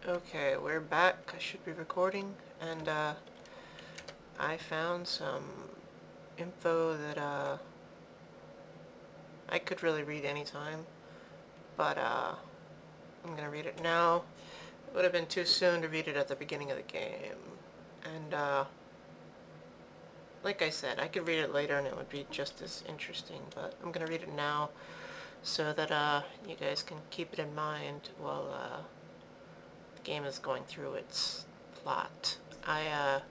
Okay, we're back. I should be recording, and I found some info that I could really read anytime, but I'm gonna read it now. It would have been too soon to read it at the beginning of the game, and like I said, I could read it later and it would be just as interesting, but I'm gonna read it now so that you guys can keep it in mind while the game is going through its plot. I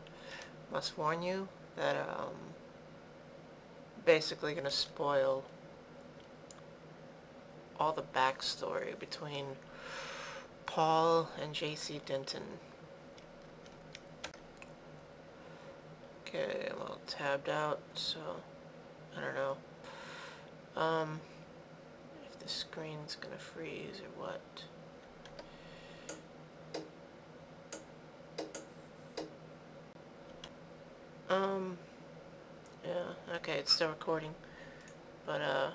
must warn you that basically gonna spoil all the backstory between Paul and J.C. Denton. Okay, I'm all tabbed out, so I don't know if the screen's gonna freeze or what. Yeah, okay, it's still recording, but okay,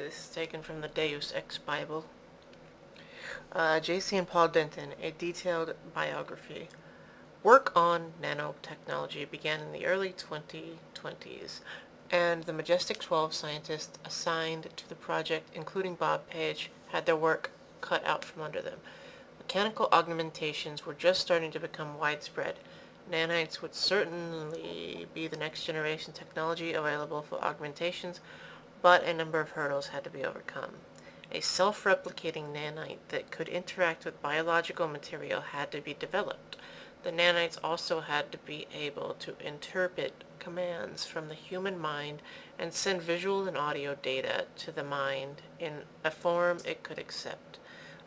this is taken from the Deus Ex Bible. J.C. and Paul Denton, a detailed biography. Work on nanotechnology began in the early 2020s, and the Majestic 12 scientists assigned to the project, including Bob Page, had their work cut out from under them. Mechanical augmentations were just starting to become widespread. Nanites would certainly be the next generation technology available for augmentations, but a number of hurdles had to be overcome. A self-replicating nanite that could interact with biological material had to be developed. The nanites also had to be able to interpret commands from the human mind and send visual and audio data to the mind in a form it could accept,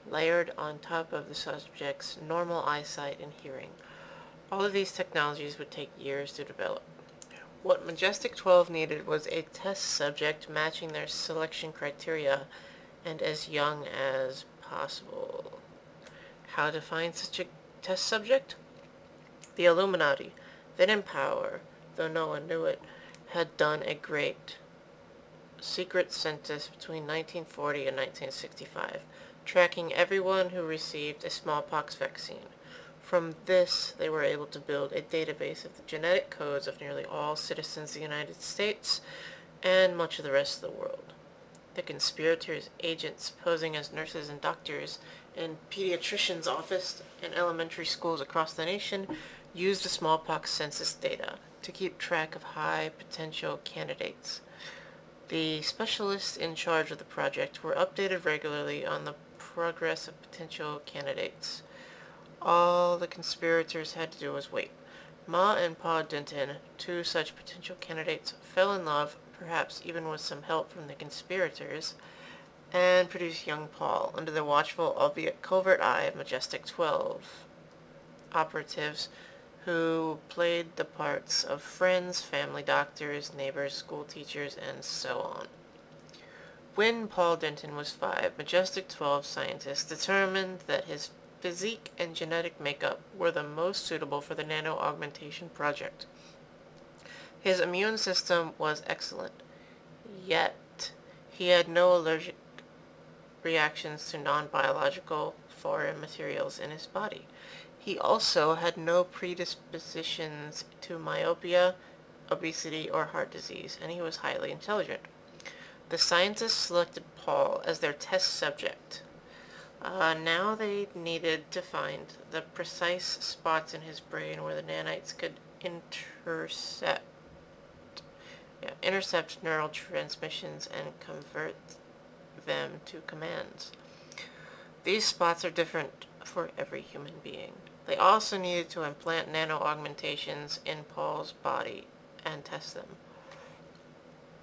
layered on top of the subject's normal eyesight and hearing. All of these technologies would take years to develop. What Majestic 12 needed was a test subject matching their selection criteria and as young as possible. How to find such a test subject? The Illuminati, then in power, though no one knew it, had done a great secret census between 1940 and 1965, tracking everyone who received a smallpox vaccine. From this, they were able to build a database of the genetic codes of nearly all citizens of the United States and much of the rest of the world. The conspirators' agents posing as nurses and doctors in pediatricians' offices and elementary schools across the nation used the smallpox census data to keep track of high-potential candidates. The specialists in charge of the project were updated regularly on the progress of potential candidates. All the conspirators had to do was wait. Ma and Pa Denton, two such potential candidates, fell in love, perhaps even with some help from the conspirators, and produced young Paul under the watchful, albeit covert eye of Majestic 12 operatives who played the parts of friends, family doctors, neighbors, school teachers, and so on. When Paul Denton was 5, Majestic 12 scientists determined that his physique and genetic makeup were the most suitable for the nano-augmentation project. His immune system was excellent, yet he had no allergic reactions to non-biological foreign materials in his body. He also had no predispositions to myopia, obesity, or heart disease, and he was highly intelligent. The scientists selected Paul as their test subject. Now they needed to find the precise spots in his brain where the nanites could intercept neural transmissions and convert them to commands. These spots are different for every human being. They also needed to implant nano-augmentations in Paul's body and test them.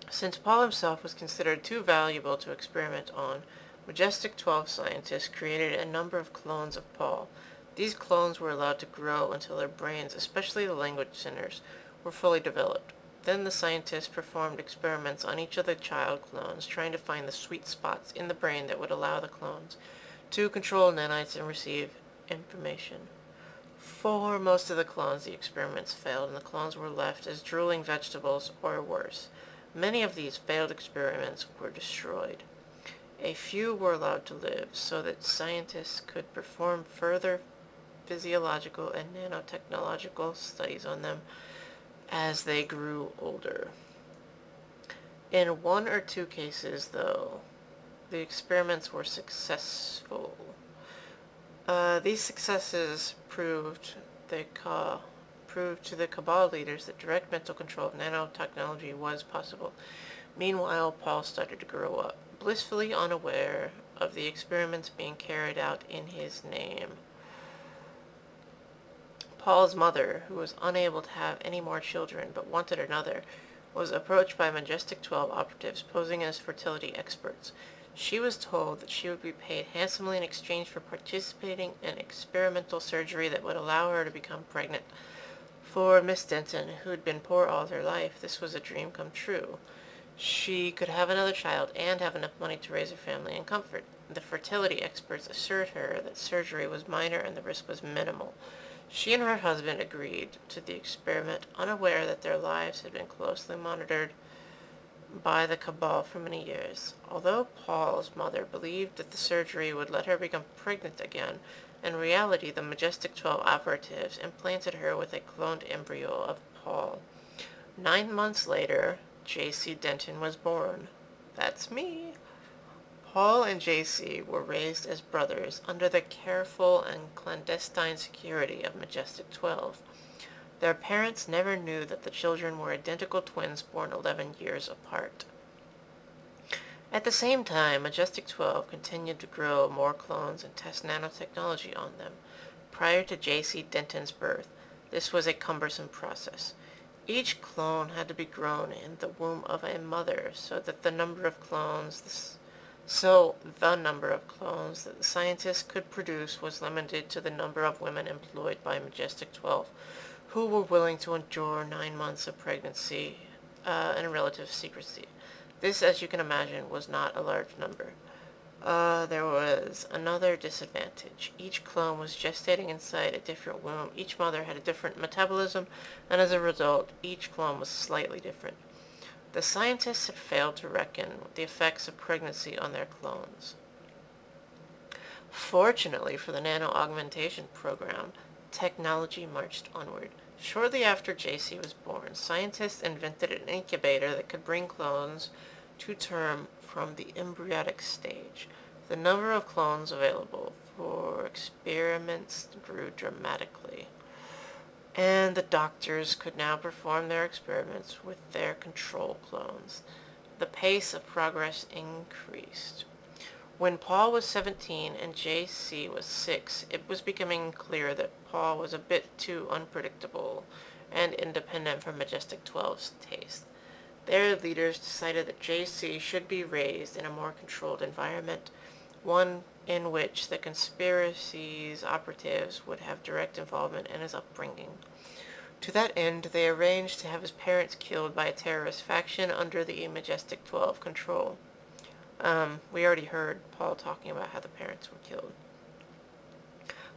Since Paul himself was considered too valuable to experiment on, Majestic 12 scientists created a number of clones of Paul. These clones were allowed to grow until their brains, especially the language centers, were fully developed. Then the scientists performed experiments on each of the child clones, trying to find the sweet spots in the brain that would allow the clones to control nanites and receive information. For most of the clones, the experiments failed, and the clones were left as drooling vegetables or worse. Many of these failed experiments were destroyed. A few were allowed to live so that scientists could perform further physiological and nanotechnological studies on them as they grew older. In one or two cases, though, the experiments were successful. These successes proved to the cabal leaders that direct mental control of nanotechnology was possible. Meanwhile, Paul started to grow up, blissfully unaware of the experiments being carried out in his name. Paul's mother, who was unable to have any more children but wanted another, was approached by Majestic 12 operatives posing as fertility experts. She was told that she would be paid handsomely in exchange for participating in experimental surgery that would allow her to become pregnant. For Miss Denton, who had been poor all her life, this was a dream come true. She could have another child and have enough money to raise her family in comfort. The fertility experts assured her that surgery was minor and the risk was minimal. She and her husband agreed to the experiment, unaware that their lives had been closely monitored by the cabal for many years. Although Paul's mother believed that the surgery would let her become pregnant again, in reality the Majestic 12 operatives implanted her with a cloned embryo of Paul. 9 months later, J.C. Denton was born. That's me. Paul and J.C. were raised as brothers under the careful and clandestine security of Majestic 12. Their parents never knew that the children were identical twins born 11 years apart. At the same time, Majestic 12 continued to grow more clones and test nanotechnology on them. Prior to J.C. Denton's birth, this was a cumbersome process. Each clone had to be grown in the womb of a mother so the number of clones that the scientists could produce was limited to the number of women employed by Majestic 12 who were willing to endure 9 months of pregnancy in relative secrecy. This, as you can imagine, was not a large number. There was another disadvantage. Each clone was gestating inside a different womb. Each mother had a different metabolism, and as a result, each clone was slightly different. The scientists had failed to reckon with the effects of pregnancy on their clones. Fortunately for the nano-augmentation program, technology marched onward. Shortly after JC was born, scientists invented an incubator that could bring clones to term from the embryonic stage. The number of clones available for experiments grew dramatically, and the doctors could now perform their experiments with their control clones. The pace of progress increased. When Paul was 17 and JC was 6, it was becoming clear that Paul was a bit too unpredictable and independent for Majestic 12's taste. Their leaders decided that JC should be raised in a more controlled environment, one in which the conspiracy's operatives would have direct involvement in his upbringing. To that end, they arranged to have his parents killed by a terrorist faction under the Majestic 12 control. We already heard Paul talking about how the parents were killed.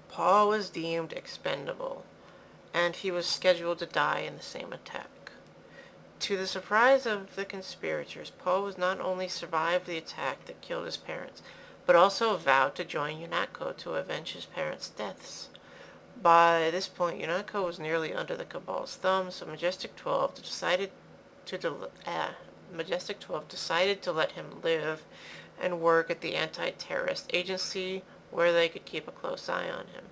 Paul was deemed expendable, and he was scheduled to die in the same attack. To the surprise of the conspirators, Paul was not only survived the attack that killed his parents, but also vowed to join UNATCO to avenge his parents' deaths. By this point, UNATCO was nearly under the cabal's thumb, so Majestic 12 decided to let him live and work at the anti-terrorist agency where they could keep a close eye on him.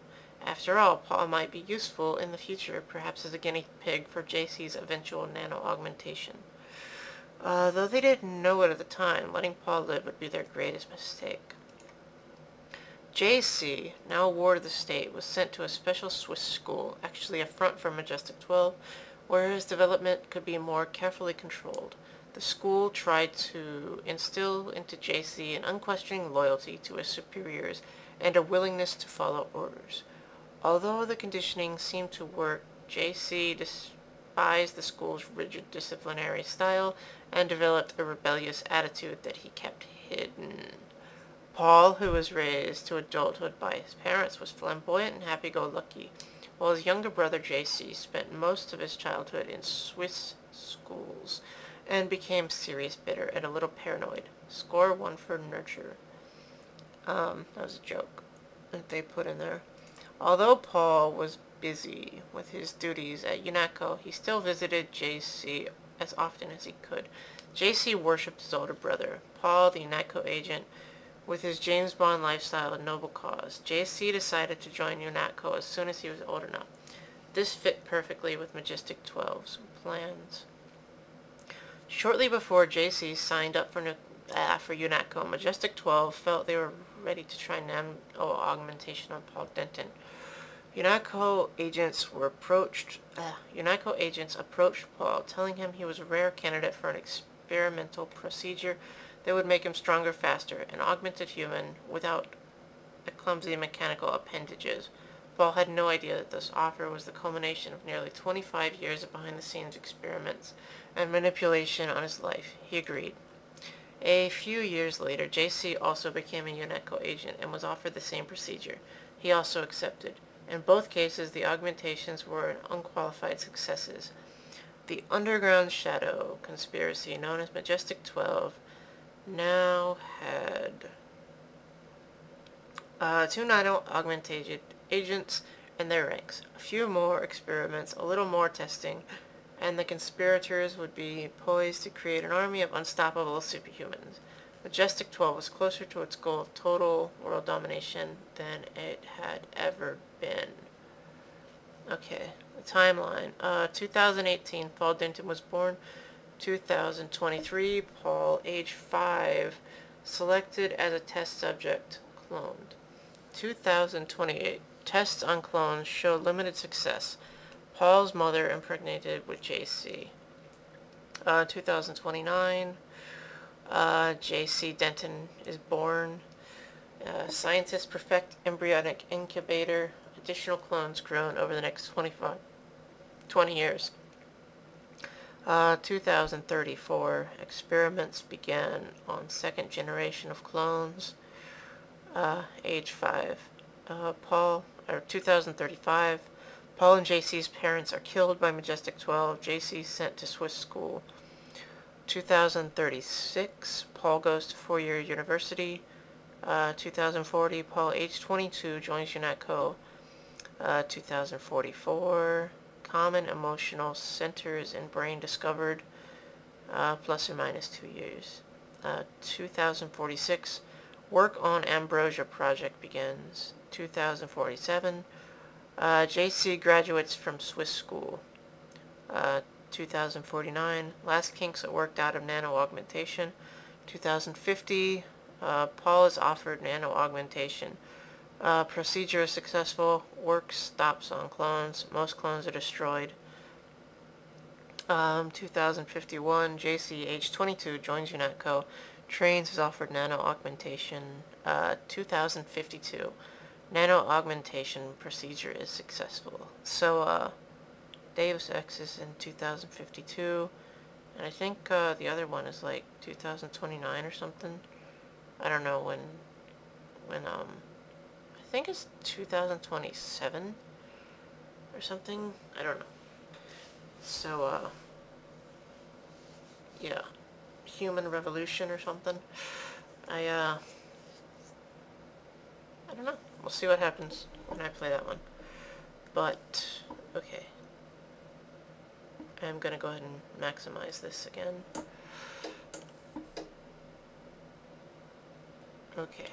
After all, Paul might be useful in the future, perhaps as a guinea pig for JC's eventual nano-augmentation. Though they didn't know it at the time, letting Paul live would be their greatest mistake. JC, now a ward of the state, was sent to a special Swiss school, actually a front for Majestic 12, where his development could be more carefully controlled. The school tried to instill into JC an unquestioning loyalty to his superiors and a willingness to follow orders. Although the conditioning seemed to work, JC despised the school's rigid disciplinary style and developed a rebellious attitude that he kept hidden. Paul, who was raised to adulthood by his parents, was flamboyant and happy-go-lucky, while his younger brother JC spent most of his childhood in Swiss schools and became serious bitter and a little paranoid. Score 1 for nurture. That was a joke that they put in there. Although Paul was busy with his duties at UNATCO, he still visited JC as often as he could. JC worshipped his older brother, Paul, the UNATCO agent, with his James Bond lifestyle and noble cause. JC decided to join UNATCO as soon as he was old enough. This fit perfectly with Majestic 12's plans. Shortly before JC signed up for UNATCO, Majestic 12 felt they were ready to try nano augmentation on Paul Denton. UNATCO agents approached Paul, telling him he was a rare candidate for an experimental procedure that would make him stronger, faster, an augmented human without the clumsy mechanical appendages. Paul had no idea that this offer was the culmination of nearly 25 years of behind-the-scenes experiments and manipulation on his life. He agreed. A few years later, JC also became a UNATCO agent and was offered the same procedure. He also accepted. In both cases, the augmentations were unqualified successes. The underground shadow conspiracy, known as Majestic 12, now had 2 nano-augmented agents in their ranks. A few more experiments, a little more testing, and the conspirators would be poised to create an army of unstoppable superhumans. Majestic 12 was closer to its goal of total world domination than it had ever been. Okay, the timeline. 2018, Paul Denton was born. 2023, Paul, age 5, selected as a test subject, cloned. 2028, tests on clones show limited success. Paul's mother impregnated with JC. 2029, JC Denton is born. Scientists perfect embryonic incubator. Additional clones grown over the next 20 years. 2034, experiments began on second generation of clones. Age 5. 2035, Paul and JC's parents are killed by Majestic 12. JC sent to Swiss school. 2036, Paul goes to 4-year university. 2040, Paul, age 22, joins UNATCO. 2044, common emotional centers in brain discovered, plus or minus 2 years. 2046, work on Ambrosia project begins. 2047, JC graduates from Swiss school. 2049, last kinks are worked out of nano-augmentation. 2050, Paul is offered nano-augmentation. Procedure is successful. Work stops on clones. Most clones are destroyed. 2051, JC, age 22, joins UNATCO. Trains is offered nano-augmentation. 2052, nano-augmentation procedure is successful. So, Deus Ex is in 2052, and I think the other one is like 2029 or something. I don't know when I think it's 2027 or something. I don't know. So, yeah, human revolution or something. I don't know. We'll see what happens when I play that one. But, okay. I'm gonna go ahead and maximize this again. Okay.